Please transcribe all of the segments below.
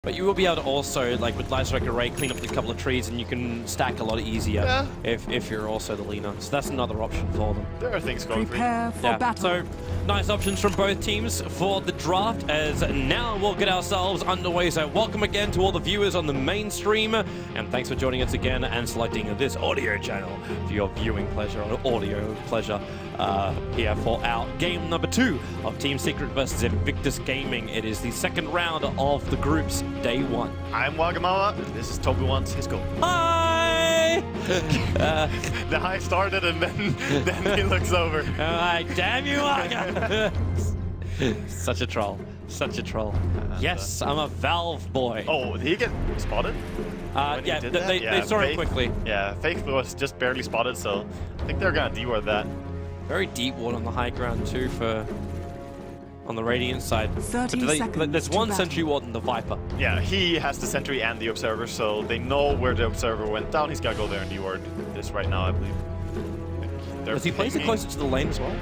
But you will be able to also, like with Light Strike Array, clean up a couple of trees and you can stack a lot easier if you're also the leaner. So that's another option for them. There are things going Prepare for battle. So nice options from both teams for the draft, as now we'll get ourselves underway. So welcome again to all the viewers on the main stream, and thanks for joining us again and selecting this audio channel for your viewing pleasure or audio pleasure here for our game number 2 of Team Secret versus Invictus Gaming. It is the second round of the group's day 1. I'm Wagamama. This is Toby wants his goal. Hi! The high started and then he looks over. Like, damn you, Waga! Such a troll. Such a troll. Yes, I'm a Valve boy. Oh, did he get spotted? Yeah, they saw it quickly. Yeah, Fake was just barely spotted, so I think they're gonna deward that. Very deep ward on the high ground too for on the Radiant side. But there's one sentry ward in the Viper. Yeah, he has the sentry and the observer, so they know where the observer went down. He's gotta go there and deward this right now, I believe. Does he place it closer to the lane as well?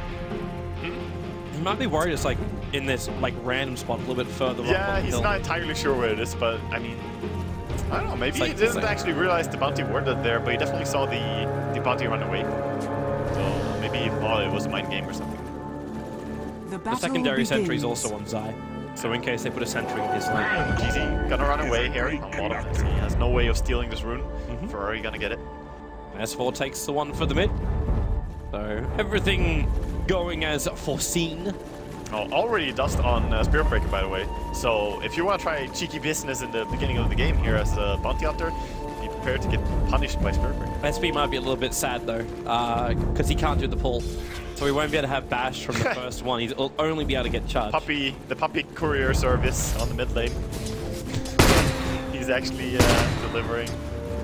He might be worried it's like in this like random spot a little bit further up. Yeah, he's not entirely sure where it is, but I mean, I don't know, maybe he didn't actually realize the bounty warded there, but he definitely saw the bounty run away. So maybe he thought it was a mind game or something. The secondary sentry is also on Zai, so in case they put a sentry in his lane. Arteezy gonna run away here on bottom. He has no way of stealing this rune. Ferrari gonna get it. S4 takes the one for the mid. So everything going as foreseen. Oh, already dust on Spirit Breaker, by the way. So if you want to try cheeky business in the beginning of the game here as a bounty hunter, be prepared to get punished by Spirit Breaker. SP might be a little bit sad though, because he can't do the pull. So he won't be able to have bash from the first one. He'll only be able to get charged. The puppy courier service on the mid lane. He's actually delivering,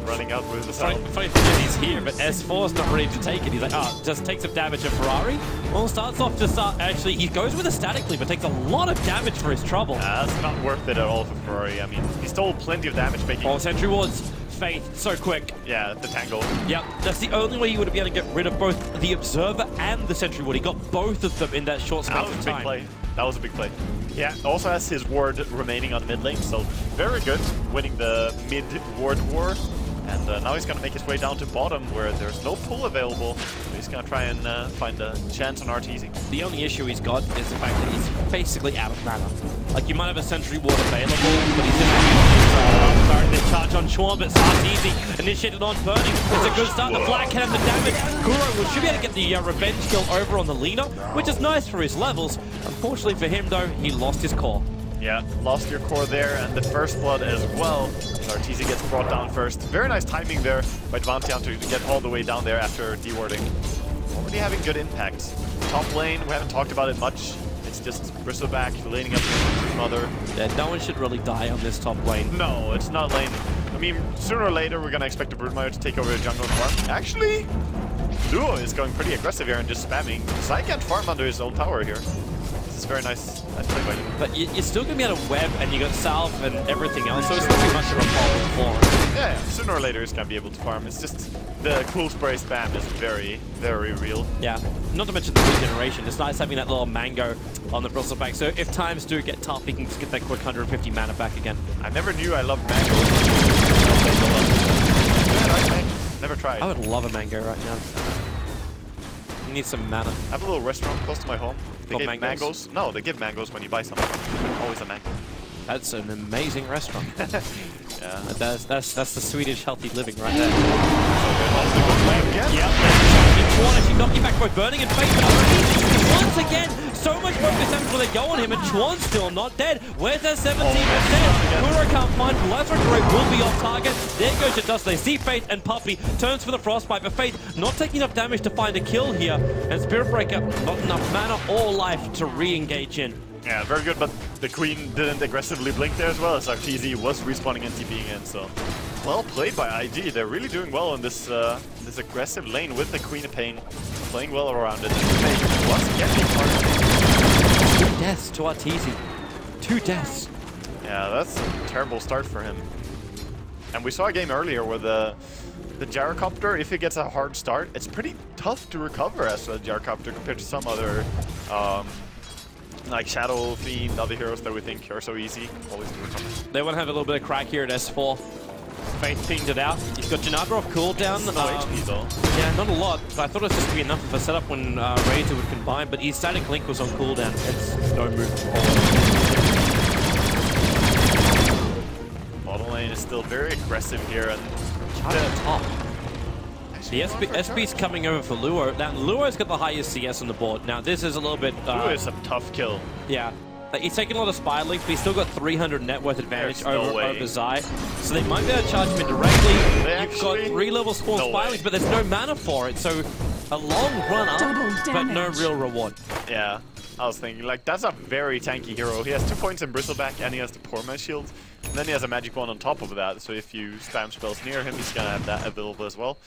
running out with the sound. Funny thing is he's here, but S4's not ready to take it. He's like, just takes some damage at Ferrari. Well, starts off just actually, he goes with a static leap, but takes a lot of damage for his trouble. That's not worth it at all for Ferrari. I mean, he stole plenty of damage making. Oh, sentry wards. Faith, so quick. Yeah, the tangle. Yep, that's the only way you would be able to get rid of both the Observer and the Sentry Ward. He got both of them in that short space of time. That was a big play. That was a big play. Yeah, also has his ward remaining on the mid lane, so very good, winning the mid ward war. And now he's going to make his way down to bottom where there's no pull available. So he's going to try and find a chance on Arteezy. The only issue he's got is the fact that he's basically out of mana. Like, you might have a Sentry Ward available, but he's in the charge on Chuan, but Arteezy initiated on Burning. It's a good start. The Black can have the damage. Kuro should be able to get the revenge kill over on the leaner, which is nice for his levels. Unfortunately for him, though, he lost his core. Yeah, lost your core there, and the first blood as well. Arteezy gets brought down first. Very nice timing there by Bounty Hunter to get all the way down there after dewarding. Already having good impact. Top lane, we haven't talked about it much. It's just Bristleback laning up his mother. Yeah, no one should really die on this top lane. No, it's not lane. I mean, sooner or later we're gonna expect the Broodmire to take over the jungle farm. Actually, Duo is going pretty aggressive here and just spamming. Sai can't farm under his own tower here. This is very nice. Nice play by him. But you're still going to be able to web, and you got Salve and everything else, so it's not too much of a problem for him. Yeah, sooner or later he's going to be able to farm. It's just the cool spray spam is very, very real. Yeah, not to mention the regeneration. It's nice having that little mango on the Bristleback, so if times do get tough, he can just get that quick 150 mana back again. I never knew I loved mango. Never tried. I would love a mango right now. You need some mana. I have a little restaurant close to my home. They give mangoes. No, they give mangoes when you buy something. Always a mango. That's an amazing restaurant. Yeah. That's the Swedish healthy living right there. Yep. She knocked you back both Burning and Fate, but Arteezy once again, so much focus before they go on him, and Chuan's still not dead. Where's that 17%? Kuro can't find Lazarus will be off target. There goes your dust. They see Faith and Puppy turns for the Frostbite, but Faith not taking enough damage to find a kill here, and Spirit Breaker not enough mana or life to re-engage in. Yeah, very good, but the Queen didn't aggressively blink there as well, as Arteezy was respawning and TPing in, so well played by IG. They're really doing well in this this aggressive lane with the Queen of Pain, playing well around it. Once again being targeted. 2 deaths to Arteezy. 2 deaths. Yeah, that's a terrible start for him. And we saw a game earlier where the Gyrocopter, if it gets a hard start, it's pretty tough to recover as a Gyrocopter compared to some other like Shadow, Fiend, other heroes that we think are so easy. Always do something. They want to have a little bit of crack here at S4. Faith pinged it out. He's got Janaga off cooldown. No HP though. Yeah, not a lot. But I thought it was just going to be enough of a setup when Razor would combine, but his static link was on cooldown. It's no move forward. Bottom lane is still very aggressive here, and Charge at the top. The SB's coming over for Luo. Now, Luo's got the highest CS on the board. Now, this is a little bit... Luo is a tough kill. Yeah. He's taking a lot of spy links, but he's still got 300 net worth advantage over Zai. So they might be able to charge him in directly. You've got 3-level spawn spy links, but there's no mana for it. So a long run up, but no real reward. Yeah, I was thinking, like, that's a very tanky hero. He has 2 points in Bristleback, and he has the Poor Man's Shield. And then he has a magic wand on top of that, so if you spam spells near him, he's gonna have that available as well.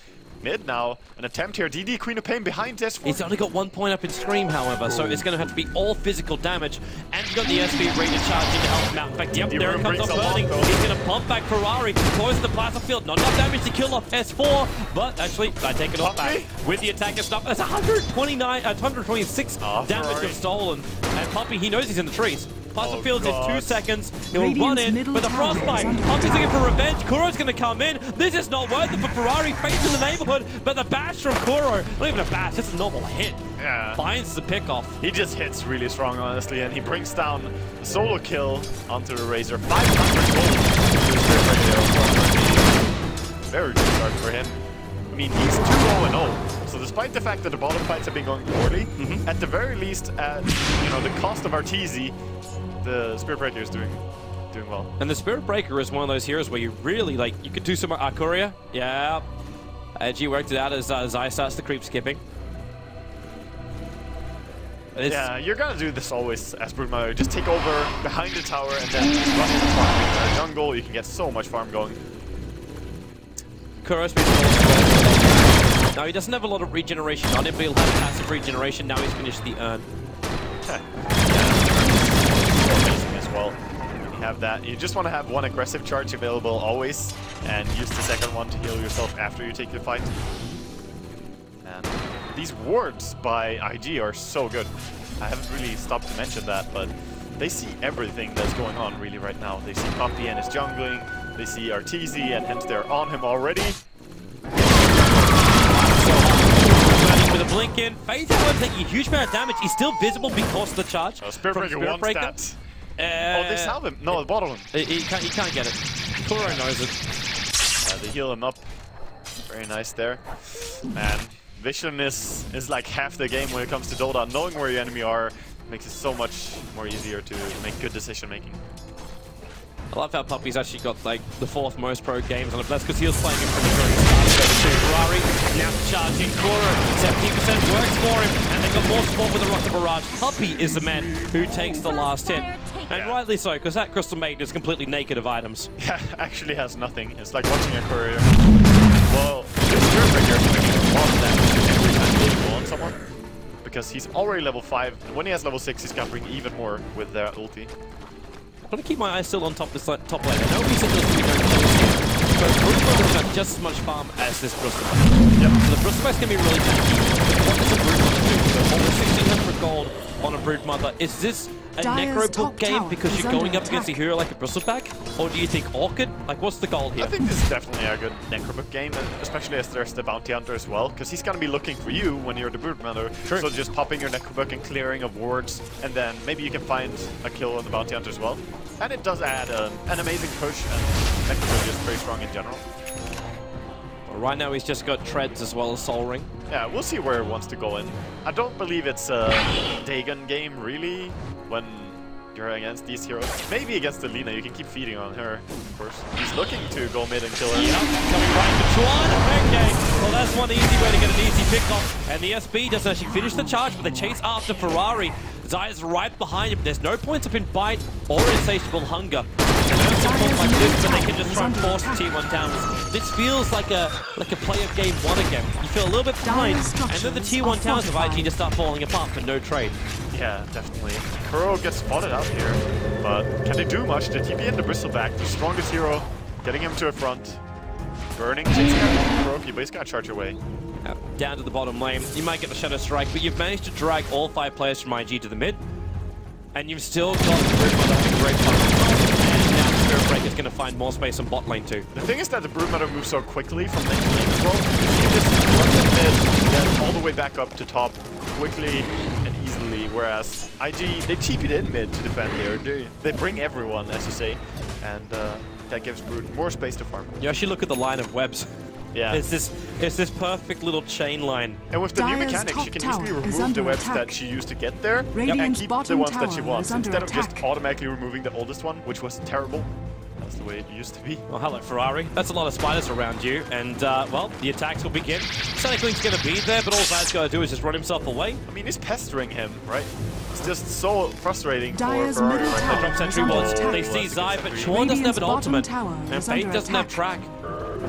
Mid now, an attempt here. DD, Queen of Pain behind S4. He's only got 1 point up in Scream, however, so it's going to have to be all physical damage. And he's got the SB ready to charge in to help him out. In fact, yep, there it comes up burning. He's going to pump back Ferrari, close the plasma field. Not enough damage to kill off S4, but actually, I take it off back. With the attack and stuff, that's 126 damage of stolen. And Puppy, he knows he's in the trees. Plasma fields in 2 seconds. He'll run in with a frostbite. Puppy's looking for revenge. Kuro's going to come in. This is not worth it for Ferrari. Face in the neighborhood, but the bash from Kuro, not even a bash, it's a normal hit. Yeah. Finds the pickoff. He just hits really strong, honestly, and he brings down a solo kill onto the Razor. 500 gold. Very good start for him. I mean, he's 2-0-0. So despite the fact that the bottom fights have been going poorly, at the very least, at the cost of Arteezy, the Spirit Breaker is doing well. And the Spirit Breaker is one of those heroes where you really, you could do some Arcuria. Yeah. Edgy worked it out as Zai starts to creep skipping. Yeah, you're gonna do this always as Broodmother. Just take over behind the tower and then run into farming jungle. You can get so much farm going. Kuro's been now he doesn't have a lot of regeneration on him, but he'll have passive regeneration. Now he's finished the urn. As well. You have that. You just want to have one aggressive charge available always, and use the second one to heal yourself after you take the fight. And these wards by IG are so good. I haven't really stopped to mention that, but they see everything that's going on really right now. They see Poppy and his jungling, they see Arteezy, and hence they're on him already. With a blink in, Faith won't take a huge amount of damage. He's still visible because of the charge. Spirit Breaker wants that. Oh, they salve him. No, the bottom him. He can't get it. Kuro knows it. They heal him up. Very nice there. Man, vision is like half the game when it comes to Dota. Knowing where your enemy are makes it so much more easier to make good decision making. I love how Puppy's actually got the 4th most pro games on it. That's because he was playing him from the very start. Ferrari now charging Kuro. 70% works for him, and they got more support with the Rocket Barrage. Puppy is the man who takes the last hit. And rightly so, because that Crystal Maiden is completely naked of items. Yeah, actually has nothing. It's like watching a courier. Well, this Spirit Breaker is making a lot of damage every time they go on someone. Because he's already level 5, and when he has level 6, he's gonna bring even more with their ulti. I'm going to keep my eyes still on top this top lane. I know we said there's going to be no kills here, but Broodmother's got just as much farm as this Bristleback. Yep. So the Bristleback's going to be really tanky. What does a Broodmother do? So almost 1,600 gold on a Broodmother. Is this a Necro book game because you're going up against a hero like a Bristleback? Or do you think Orchid? What's the goal here? I think this is definitely a good Necrobook game, especially as there's the Bounty Hunter as well, because he's going to be looking for you when you're the Broodmother. True. So just popping your Necrobook and clearing of wards, and then maybe you can find a kill on the Bounty Hunter as well. And it does add an amazing push, and Necrobook is very strong in general. Well, right now he's just got Treads as well as Soul Ring. Yeah, we'll see where it wants to go in. I don't believe it's a Dagon game, really, when you're against these heroes. Maybe against Alina, you can keep feeding on her, of course. He's looking to go mid and kill her. Yep, coming right to Chuan. Okay, well that's one easy way to get an easy pick off. And the SB doesn't actually finish the charge, but they chase after Ferrari. Zai is right behind him. There's no points up in Bite or Insatiable Hunger. They don't support like this, but they can just try and force the T1 towers. This feels like a play of game 1 again. You feel a little bit behind, and then the T1 towers of IG just start falling apart for no trade. Yeah, definitely. Kuro gets spotted out here, but can they do much? The TP and the Bristleback, the strongest hero, getting him to a front. Burning takes care of Kuro, but he's gonna charge away. Down to the bottom lane. You might get the Shadow Strike, but you've managed to drag all 5 players from IG to the mid. And you've still got the Broodmother having great fun. And now the Spirit Break is going to find more space on bot lane too. The thing is that the Broodmother moves so quickly from lane to lane as well. You can just run the mid, then all the way back up to top quickly and easily. Whereas IG, they TP'd in mid to defend there. They bring everyone, as you say. And that gives Brood more space to farm. You actually look at the line of webs. Yeah. It's this perfect little chain line. And with the new mechanics, she can easily remove the webs that she used to get there and keep the ones that she wants, instead of just automatically removing the oldest one, which was terrible. That's the way it used to be. Well, hello, Ferrari. That's a lot of spiders around you, and, well, the attacks will begin. Sonic Link's going to be there, but all Zad's got to do is just run himself away. I mean, he's pestering him, right? It's just so frustrating for Ferrari. The drop sentry was. They see Zai, but Sean doesn't have an ultimate, and Faith doesn't have track.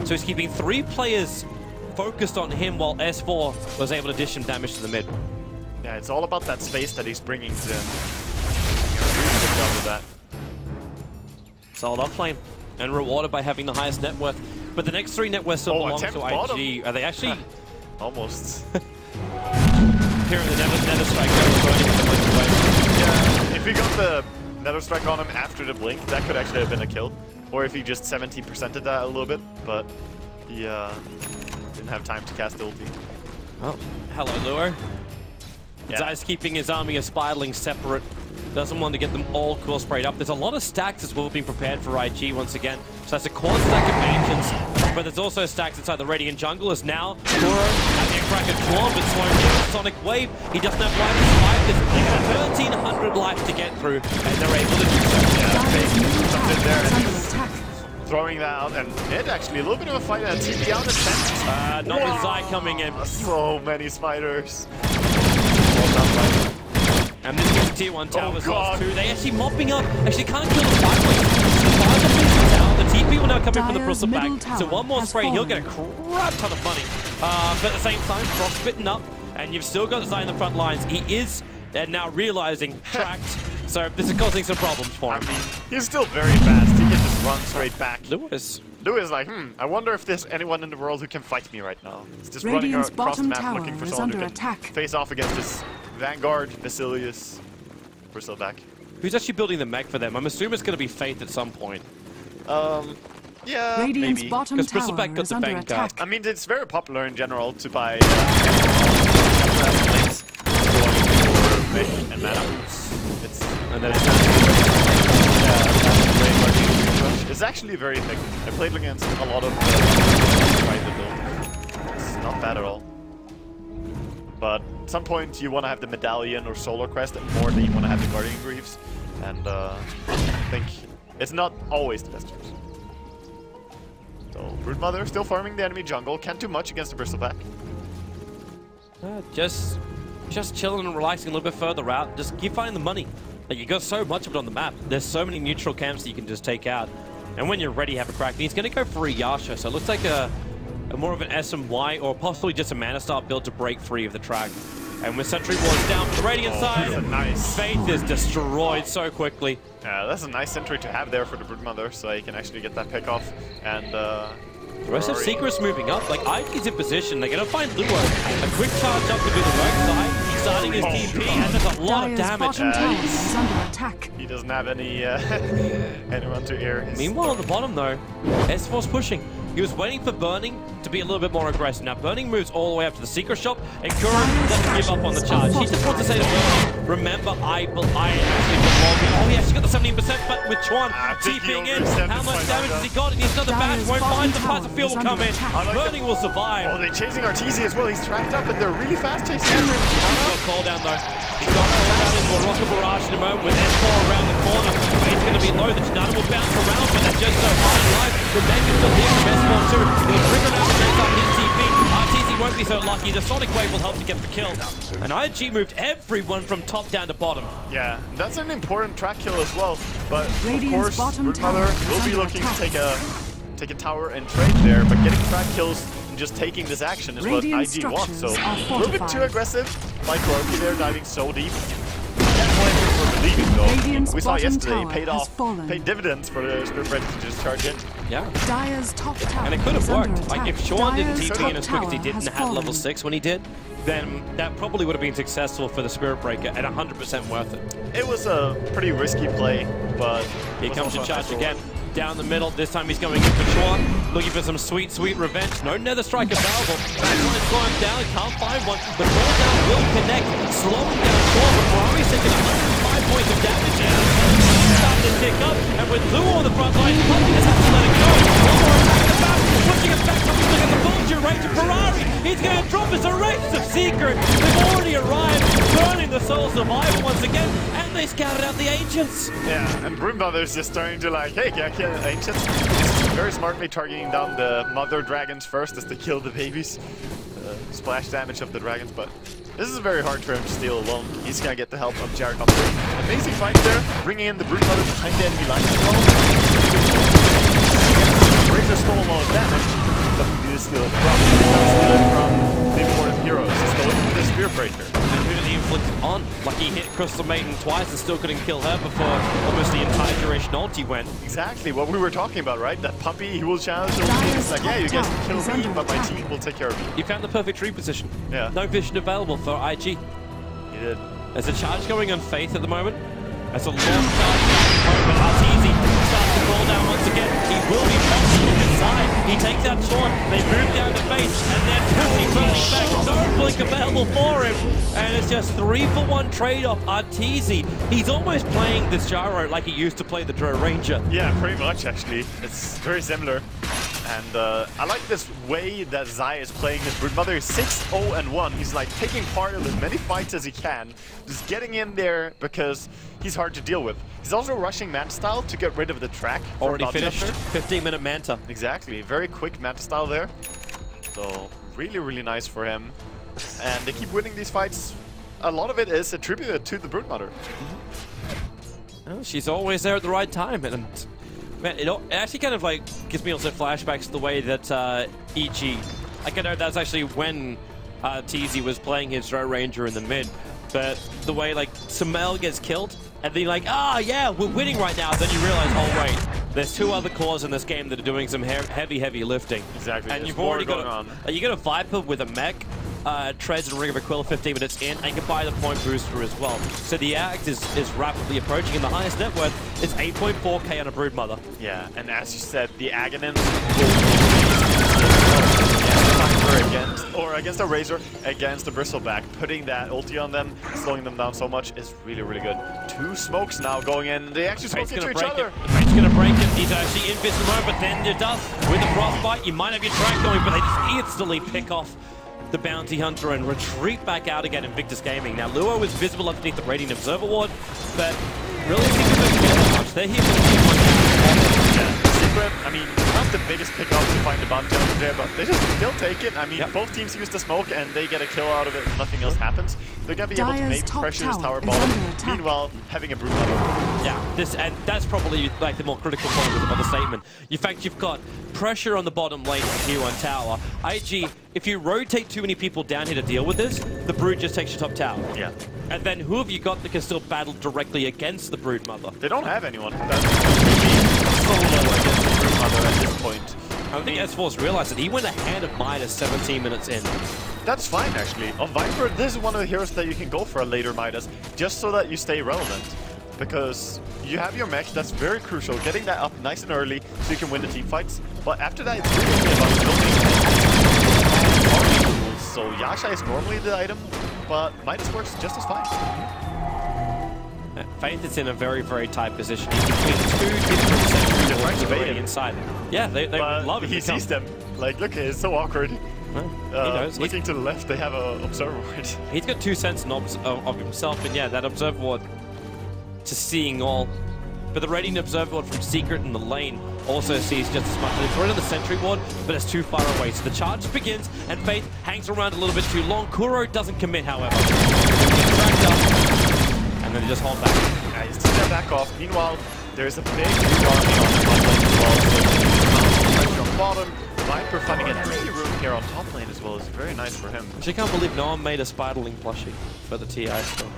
So he's keeping 3 players focused on him while S4 was able to dish some damage to the mid. Yeah, it's all about that space that he's bringing to them. Really good job with that. Solid offlane and rewarded by having the highest net worth. But the next 3 net worths still belong to IG. Bottom. Are they actually... Almost. Here in the Nether Strike, yeah, if he got the Nether Strike on him after the blink, that could actually have been a kill. Or if he just 70%ed that a little bit, but he didn't have time to cast the ulti. Oh, hello, Lure. Yeah. Zai's keeping his army of Spiderlings separate. Doesn't want to get them all core sprayed up. There's a lot of stacks as well being prepared for IG once again. So that's a core stack of mansions, but there's also stacks inside the Radiant jungle as now Kuro having a crack at Twan, but slowing down Sonic Wave. He doesn't have life to survive. There's 1,300 life to get through, and they're able to do so. Yeah, Faith jumped in there and he's throwing that out, and it actually a little bit of a fight at TP out at 10. Not with Zai coming in. So many spiders. Well done, right? And this is tier 1 towers lost too. They actually mopping up. Actually can't kill the Spiderlings. The Spiderlings down. The TP will now come in from the Bristol back. So one more spray and he'll get a crap ton of money. But at the same time, Frostbitten up. And you've still got Zai in the front lines. He is now realizing tracked. So this is causing some problems for him. I mean, he's still very fast. He can just run straight back. Lewis is like, I wonder if there's anyone in the world who can fight me right now. He's just running across the map looking for someone who can face off against this Vanguard, Basilius, Bristleback. Who's actually building the mech for them? I'm assuming it's going to be Faith at some point. Yeah, Radiant's maybe. Bottom Because tower Bristleback got is the under bank attack. I mean, it's very popular in general to buy and mana. And then It's actually very effective. I played against a lot of private build. It's not bad at all. But at some point you want to have the Medallion or Solar Crest and more than you want to have the Guardian Greaves. And I think it's not always the best choice. So Broodmother still farming the enemy jungle. Can't do much against the Bristleback. Just chilling and relaxing a little bit further out. Just keep finding the money. Like, you got so much of it on the map. There's so many neutral camps that you can just take out. And when you're ready, have a crack. And he's going to go for a Yasha, so it looks like a more of an SMY or possibly just a Mana Star build to break free of the track. And with Sentry Ward's down for the Radiant side, Faith is destroyed so quickly. Yeah, that's a nice Sentry to have there for the Broodmother, so he can actually get that pick off. And the rest of Secret's moving up. Like, IG's in position. They're going to find Luo. A quick charge up to do the work side. He's starting his TP, and there's a lot of damage. He doesn't have any anyone to air. Meanwhile, on the bottom, though, S4's pushing. He was waiting for Burning to be a little bit more aggressive. Now, Burning moves all the way up to the Secret Shop, and Kuro doesn't give up on the charge. He just wants to say to Burning, remember, I actually belong here. Oh, yes, he got the 17%, but with Chuan TPing in, how much damage has he got? And he's another bash, won't find the Plasma Field will come in. Burning will survive. Oh, they're chasing Arteezy as well. He's tracked up, and they're really fast chasing him. He's got a call down, though. He's got to hold out into a rocket barrage in a moment with S4 around the corner. He's going to be low. The Janata will bounce around, but they're just so high in life. The Meg is still here from S4 too. He'll trigger out and break up his TP. Arteezy won't be so lucky. The Sonic Wave will help to get the kill. And IG moved everyone from top down to bottom. Yeah, that's an important track kill as well. But of course, Broodmother will be looking to take a tower and trade there, but getting track kills and just taking this action is what IG wants. So a little bit too aggressive, like Roki there diving so deep. Can't blame him for leaving though. Radiant's We saw bottom yesterday, tower paid has off, fallen. paid dividends for the Spirit Breaker to just charge in. Yeah. Dire's top tower And it could have is under worked. Like, attack. if Sean didn't Dire's TP in top as quick as he tower did and has had level fallen. 6 when he did, then that probably would have been successful for the Spirit Breaker and 100% worth it. It was a pretty risky play, but... Here comes the charge again. Down the middle. This time he's going in for Sean. Looking for some sweet, sweet revenge. No Nether Strike available. Trying to climb down. Can't find one. The cooldown will connect. Slowing down Sean. But Ferrari's taking 105 points of damage here. Starting to tick up. And with Luo on the front line, Puppy just has to let it go. One more attack the back. Pushing it back. Look at the vulture range of Ferrari. He's going to drop his Arrays of Secret. They've already arrived. Burning the Soul Survivor once again. And they scouted out the Ancients. Yeah, and Broodmother's just starting to like, hey, can I kill Ancients? He's very smartly targeting down the mother dragons first as they kill the babies. Splash damage of the dragons, but this is very hard for him to steal alone. He's gonna get the help of Gyrocopter. Amazing fight there, bringing in the Broodmother behind the enemy line as well. Razor stole a lot of damage, but he did steal it from the important heroes. He stole it from the Spear Breaker. And who did he inflict it on? Like, he hit Crystal Maiden twice and still couldn't kill her before almost the entire duration ulti went. Exactly what we were talking about, right? That Puppy, he will challenge the team. It's like, yeah, you guys can kill me, but my team will take care of you. He found the perfect tree position. Yeah. No vision available for IG. He did. There's a charge going on Faith at the moment. That's a long charge but Arteezy starts to roll down once again. He will be possible inside. He takes out Sean. They move down to Faith, and then Pussy rolling back. No blink available for him. And it's just 3-for-1 trade-off. Arteezy, he's almost playing this Gyro like he used to play the Drow Ranger. Yeah, pretty much actually. It's very similar. And I like this way that Zai is playing his Broodmother. 6-0-1. He's like taking part of as many fights as he can. Just getting in there because he's hard to deal with. He's also rushing Manta Style to get rid of the track. Already finished. 15-minute Manta. Exactly. Very quick Manta Style there. So really, really nice for him. And they keep winning these fights. A lot of it is attributed to the Broodmother. Well, she's always there at the right time. And man, it actually kind of like gives me also flashbacks to the way that EG, like I know that's actually when Arteezy was playing his Drow Ranger in the mid, but the way like Sumail gets killed and then like, ah, yeah, we're winning right now. Then you realize, oh wait, there's 2 other cores in this game that are doing some heavy lifting. Exactly. And There's you've already got on. You got a Viper with a mech. Treads and Ring of Aquila 15 minutes in and can buy the point booster as well. So the act is rapidly approaching, and the highest net worth is 8.4k on a Broodmother. Yeah, and as you said, the Aghanim's against a Razor, against the Bristleback, putting that ulti on them, slowing them down so much is really, really good. 2 smokes now going in. They actually smoke into each other. Fate's gonna break it. He's actually invisible, but then it does. With the Frostbite, you might have your track going, but they just instantly pick off the Bounty Hunter and retreat back out again in Invictus Gaming. Now, Luo is visible underneath the Radiant Observer Ward, but really seems to don't get that much. They're here for the team one. Secret, I mean, not the biggest pickup to find the Bounty Hunter there, but they just still take it. I mean, both teams use the smoke and they get a kill out of it and nothing else happens. They're gonna be able to maybe pressure this tower bottom, meanwhile having a Broodmother. Yeah, and that's probably like the more critical point of the statement. In fact, you've got pressure on the bottom lane of the Q1 tower. IG, if you rotate too many people down here to deal with this, the Brood just takes your top tower. Yeah. And then who have you got that can still battle directly against the Broodmother? They don't have anyone. That's solo against the Broodmother at this point. I think S4's realized that he went ahead of Midas 17 minutes in. That's fine, actually. On Viper, this is one of the heroes that you can go for a later Midas, just so that you stay relevant. Because you have your mech, that's very crucial. Getting that up nice and early so you can win the team fights. But after that, it's really about building. So Yasha is normally the item, but Midas works just as fine. Faith is in a very, very tight position. He's between 2 different sectors inside. Yeah, they love it. He sees them. Like, look, it's so awkward. Well, he knows. Looking to the left, they have an observer ward. He's got 2 cents of himself, and yeah, that observer ward to seeing all. But the Radiant Observer Ward from Secret in the lane also sees just as much. It's right on the Sentry Ward, but it's too far away. So the charge begins, and Faith hangs around a little bit too long. Kuro doesn't commit, however. Tracked up, and then they just hold back. Yeah, he's taking that back off. Meanwhile, there's a big army on the bottom lane as well. So pressure on bottom. Viper finding a tricky room here on top lane as well is very nice for him. Actually, I can't believe no one made a Spiderling plushie for the TI store.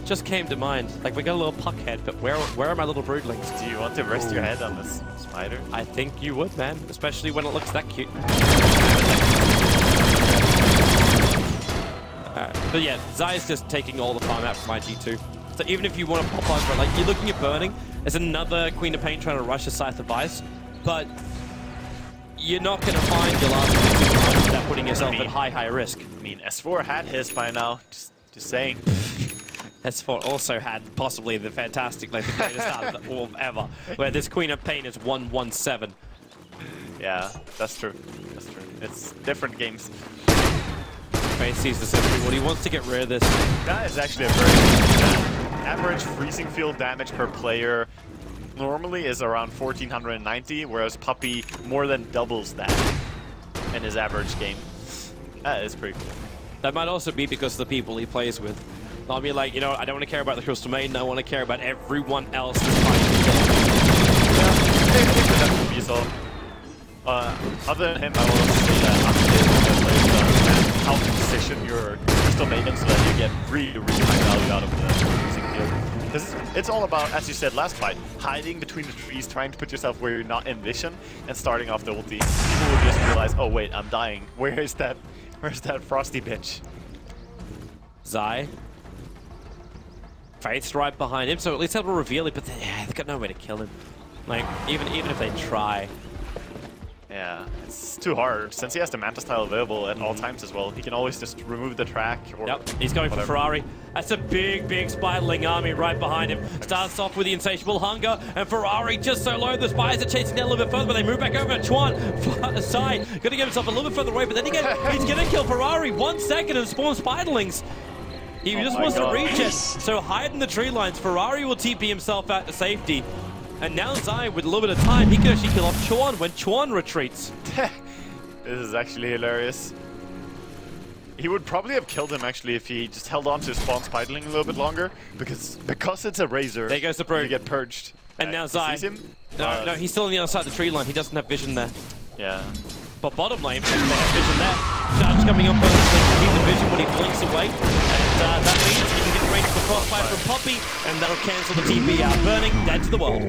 just came to mind. Like, we got a little puck head, but where are my little broodlings? Do you want to rest your head on this spider? I think you would, man. Especially when it looks that cute. But yeah, Zai's just taking all the farm out from my G2. So even if you want to pop on for, like, you're looking at burning, there's another Queen of Pain trying to rush a Scythe of Vice, but you're not going to find your last without putting yourself at high risk. I mean, S4 had his by now, just saying. S4 also had possibly the fantastic, like the greatest start of all ever, where this Queen of Pain is 1-1-7. Yeah, that's true. That's true. It's different games. Faith sees the sentry. Well, he wants to get rid of this. That is actually a very good average freezing field damage per player normally is around 1490, whereas Puppey more than doubles that in his average game. That is pretty cool. That might also be because of the people he plays with. I mean, like, you know, I don't want to care about the Crystal Maiden, I want to care about everyone else that's trying to kill him. Yeah, it could definitely be so. Other than him, I will also say that how to position your Crystal Maiden so that you get really high value out of the freezing field. Because it's all about, as you said last fight, hiding between the trees, trying to put yourself where you're not in vision, and starting off the ulti. People will just realize, oh wait, I'm dying. Where's that Frosty bitch? Zai. Faith's right behind him, so at least they'll reveal it, but they've got no way to kill him. Like, even if they try. Yeah, it's too hard. Since he has the Manta style available at all times as well, he can always just remove the track or Yep, he's going for Ferrari. That's a big Spiderling army right behind him. Starts off with the insatiable hunger, and Ferrari just so low. The Spiders are chasing down a little bit further, but they move back over to Chuan. Far aside, gonna get himself a little bit further away, but then again, he's gonna kill Ferrari. 1 second and spawn Spiderlings. He just wants to reach it. So hide in the tree lines. Ferrari will TP himself out to safety. And now Zai, with a little bit of time, he can actually kill off Chuan when Chuan retreats. This is actually hilarious. He would probably have killed him actually if he just held on to spawn Spiderling a little bit longer, because it's a Razor. There goes the Brood. You get purged. And now Zai. Sees him? No, he's still on the other side of the tree line. He doesn't have vision there. Yeah. But bottom lane, they have vision there. Charge coming up, but he sees the vision when he blinks away. And that means he can get range for crossfire from Puppey, and that'll cancel the TP out. Burning, dead to the world.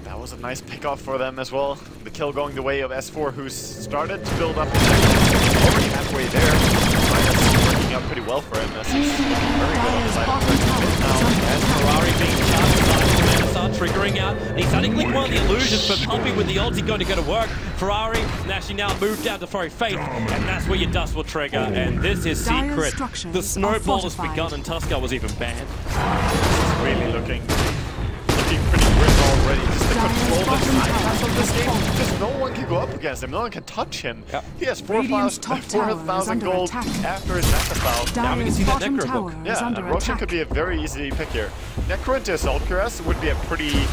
That was a nice pickoff for them as well. The kill going the way of S4, who's started to build up his already halfway there. That's working out pretty well for him. As he's very good on the side of the now. As Ferrari being charged, start triggering out. And he's starting to link one of the illusions, but Puppey with the ulti going to go to work. Ferrari actually now moved down to Furry Faith, and that's where your dust will trigger. And this is secret. The snowball has begun, and Tuskar was even banned. It's really looking pretty grim already. Just the control that Zai has on this game, because no one can go up against him. No one can touch him. Yep. He has 4,000 gold after his Manta style. Now we can see that Necro book. Yeah, and Roshan could be a very easy pick here. Necro into Assault Cuirass would be a pretty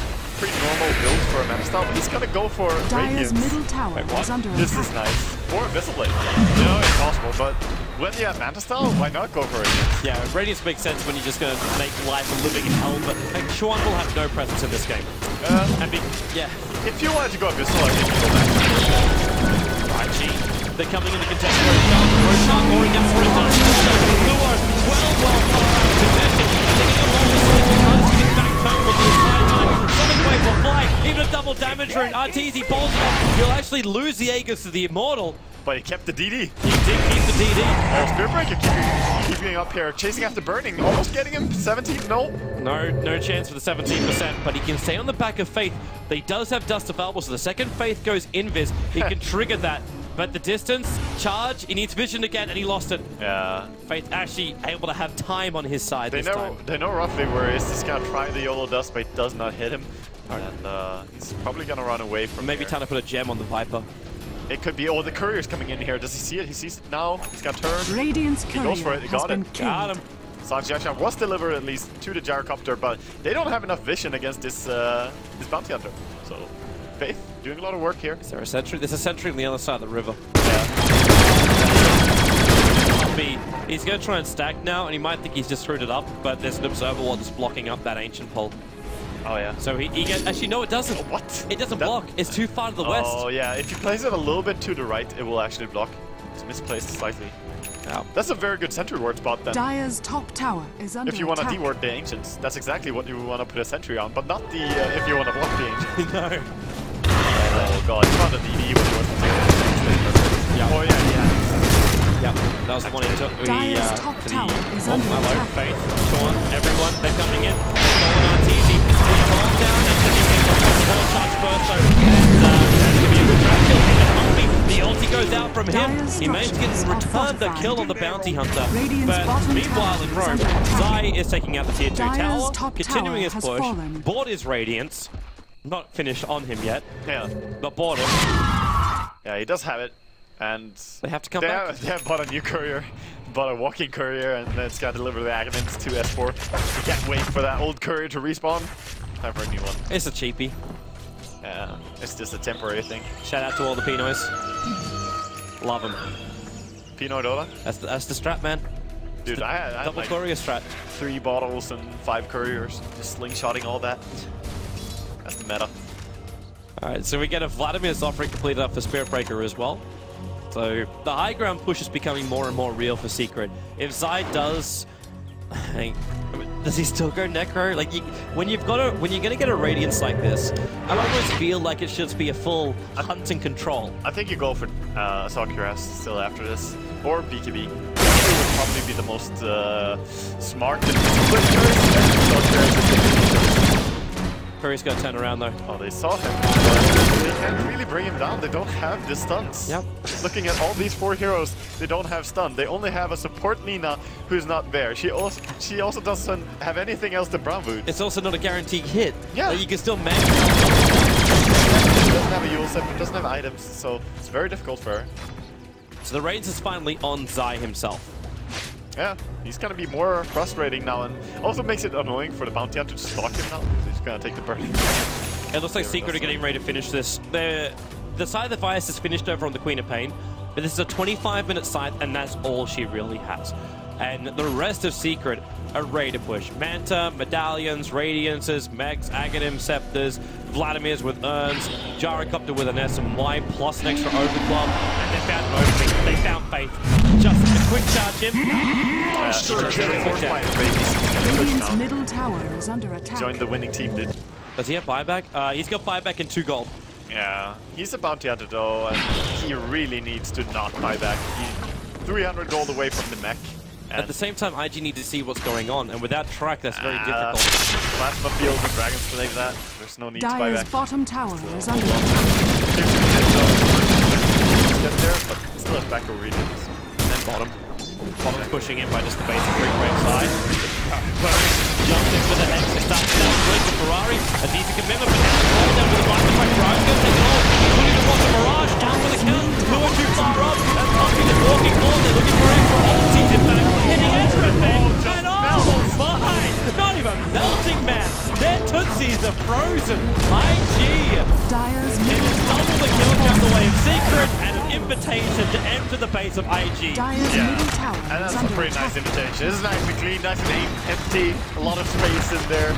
normal build for a Manta style, but he's gonna go for Radiance. Wait, what? This is nice. Or Visiblade. You know, it's possible, but when you have Manta style, why not go for Radiance? Yeah, Radiance makes sense when you're just gonna make life a living hell, but Chuan will have no presence in this game. Yeah. If you wanted to go Abyssal, I think you go back. They're coming in the contemporary shot. Roshan already gets for his done. 12 well position. Taking a long distance. Arteezy back home with the entire time. Something away for fly. Even a double damage rune. Arteezy pulls it off. He'll actually lose the Aegis to the Immortal. But he kept the DD. He did keep the DD. Spear Breaker keeping up here, chasing after Burning, almost getting him 17. No chance for the 17%, but he can stay on the back of Faith. But he does have Dust available, so the second Faith goes invis, he can trigger that. But the distance, charge, he needs vision again, and he lost it. Yeah. Faith actually able to have time on his side this time. They know roughly where he is. He's gonna try the YOLO Dust, but it does not hit him. And he's probably gonna run away from maybe time to put a gem on the Viper. It could be. Oh, the courier's coming in here. Does he see it? He sees it now. He's got turned. Radiant's he goes for it. He got it. Got him. Sanjiacha was delivered at least to the Gyrocopter, but they don't have enough vision against this bounty hunter. So, Faith doing a lot of work here. Is there a sentry? There's a sentry on the other side of the river. Yeah. He's going to try and stack now, and he might think he's just screwed it up, but there's an observer wall just blocking up that ancient pole. Oh yeah. So he gets, actually no it doesn't. Oh, what? It doesn't block. It's too far to the west. Oh yeah, if you place it a little bit to the right, it will actually block. It's misplaced slightly. That's a very good sentry ward spot then. Dire's top tower is under If you want to attack. deward the ancients, that's exactly what you want to put a sentry on, but not the if you want to block the ancients. No. Oh god, he found a DD when he wasn't taking it. Yeah. Oh yeah, yeah. Yep, that was the one he took. Dire's top tower is under hello, attack. Faith, Sean, everyone, they're coming in. Calling Arteezy. He's calm down until he gets the ball charge first, so that's going to be a good trap kill. The ulti goes out from him. He managed to return the kill on the bounty hunter. But meanwhile in Rome, Zai is taking out the tier 2 tower, continuing his push. Board his Radiance. Not finished on him yet. Yeah. But board him. Yeah, he does have it. And they have to come back. They have bought a new courier, bought a walking courier, and then it's got to deliver the Agamemns to S4. We can't wait for that old courier to respawn. Time for a new one. It's a cheapie. Yeah, it's just a temporary thing. Shout out to all the Pinoys. Love them. Pinoy Dota? That's the strat, man. Dude, I had double like courier strat. 3 bottles and 5 couriers, just slingshotting all that. That's the meta. Alright, so we get a Vladimir's offering completed up for Spirit Breaker as well. So the high ground push is becoming more and more real for Secret. If Zai does, does he still go Necro? Like when you're gonna get a Radiance like this, I almost feel like it should be a full hunt and control. I think you go for Sakuras still after this, or BKB. BKB would probably be the most smart and quick choice. Curry's gonna turn around though. Oh, they saw him. They can't really bring him down. They don't have the stuns. Yep. Looking at all these 4 heroes, they don't have stun. They only have a support Nina who's not there. She also doesn't have anything else to brown boot. It's also not a guaranteed hit. Yeah. Like you can still manage. She doesn't have a Yule set, but doesn't have items, so it's very difficult for her. So the Radiance is finally on Zai himself. Yeah, he's gonna be more frustrating now, and also makes it annoying for the bounty hunter to stalk him now. He's gonna take the burning. It looks like Secret are getting ready to finish this. The side of the Vice is finished over on the Queen of Pain, but this is a 25-minute side, and that's all she really has. And the rest of Secret are ready to push. Manta, Medallions, Radiances, Megs, Aghanim, Scepters, Vladimir's with Urns, Gyrocopter with an SMY, plus an extra Overclock, and they found an opening. They found Faith. Just a quick charge in. Radiant's middle tower is under attack. Joined the winning team, dude. Does he have buyback? He's got buyback and 2 gold. Yeah, he's a bounty hunter though, and he really needs to not buy back. He's 300 gold away from the mech. At the same time, IG need to see what's going on, and without track, that's very difficult. Plasma fields and dragons to take that. There's no need to buy back. Dire's bottom tower is under attack. Get there, but still has back over regions. And then bottom. Bottom's pushing in by just the basic ring break side. Jumps in for the Hex, they start to down good for Ferrari. Arteezy commitment, but now the roll down with the blind attack. Ferrari's going to take it all. Including the Water Mirage, down for the count. 2 or 2 far up. And Pumpy is walking forward. They're looking for extra ultis in back. Hitting everything. And oh my! Not even melting, man. Their Tootsies are frozen. IG. Dire's It is double the kill count the way of Secret and an invitation to enter the base of IG. Dire's middle tower And is that's a under pretty attack. nice invitation. This is nice and clean, nice and empty, a lot of space in there.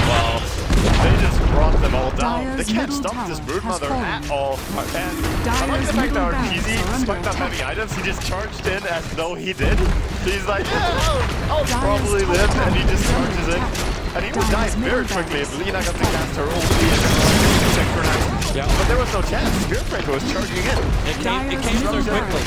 Wow. They just brought them all down. They can't stop this Broodmother at all. And I like the fact that Arteezy, despite not having items, he just charged in as though he did. He's like, yeah, I'll probably live, and he just charges in. And he would die very quickly if Lina got to cast her ulti and synchronize. Yeah. But there was no chance. Spirit Breaker was charging in. It came so quickly.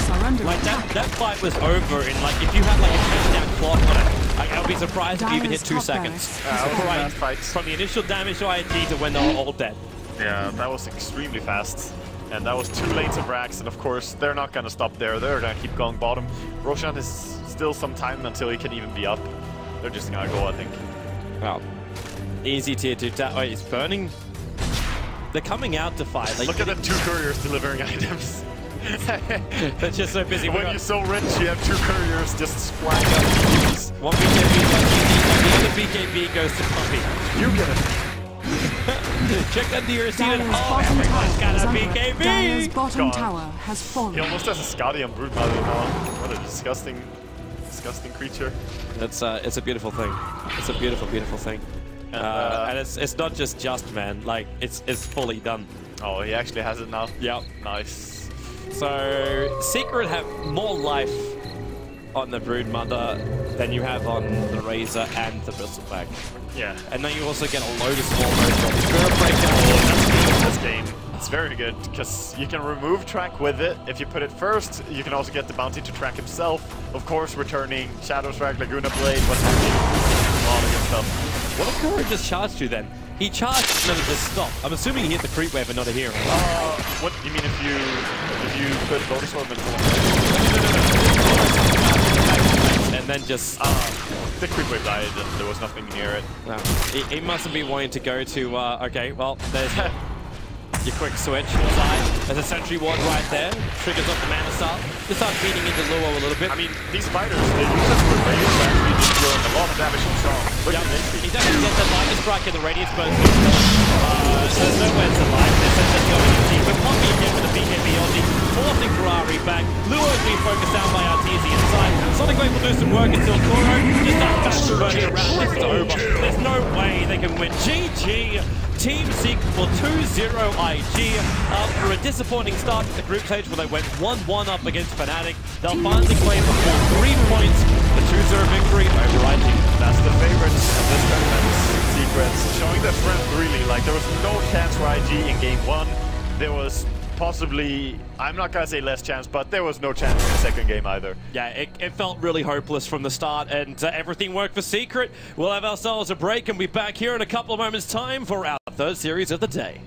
Like that fight was over in like if you had like a countdown clock on it. Like, I would be surprised if you even hit 2 seconds. From the initial damage to IG to when they were all dead. Yeah, that was extremely fast. And that was 2 lanes of racks, and of course, they're not going to stop there. They're going to keep going bottom. Roshan has still some time until he can even be up. They're just going to go, I think. Wow. Easy tier 2 tap. Wait, it's burning. They're coming out to fight. Like, look at the 2 couriers delivering items. They're just so busy. When you're so rich, you have 2 couriers just splashing out. One BKB by GD, the other BKB goes to Pumpy. You get it. Check under your seat and Dire's everyone's got a bottom BKB! Dire's bottom Gone. tower has fallen. He almost has a Scotty on Broodmother now. What a disgusting creature. It's a beautiful thing. It's a beautiful, beautiful thing. And it's not just man. Like it's fully done. Oh, he actually has it now. Yep. Nice. So Secret have more life on the Brood Mother than you have on the Razor and the Bristleback. Yeah. And then you also get a load of small modes. Spirit Breakdown. Oh, that's good in this game. It's very good, because you can remove track with it. If you put it first, you can also get the bounty to track himself. Of course, returning Shadow Strike, Laguna Blade, what have you. A lot of good stuff. What did Kuro just charge to then? He charged and then it just stopped. I'm assuming he hit the creep wave and not a hero. What you mean if you put bonus orb into and then just the creep wave died and there was nothing near it. No. He mustn't be wanting to go to okay, well, there's your quick switch inside. There's a sentry ward right there. Triggers off the mana start. Just start feeding into Luo a little bit. I mean, these fighters, they use them for radius to actually just dealing a lot of damage himself. Look at this. He's actually get the lightning strike in the radius burst. There's nowhere to light. This is just going to team. But Poppy again with the BKB Aussie, forcing Ferrari back. Luo is being focused down by Arteezy inside. Sonic Wave will do some work until Kuro just starts fast burning around. This is over. There's no way they can win. GG. Team Seek for 2-0 IG after a disappointing start at the group stage where they went 1-1 up against Fnatic. They'll finally claim the full 3 points, the 2-0 victory over IG. That's the favorites of this tournament. Secrets showing their strength really. Like, there was no chance for IG in game 1. There was possibly, I'm not gonna say less chance, but there was no chance in the second game either. Yeah, it felt really hopeless from the start, and everything worked for Secret. We'll have ourselves a break and be back here in a couple of moments' time for our third series of the day.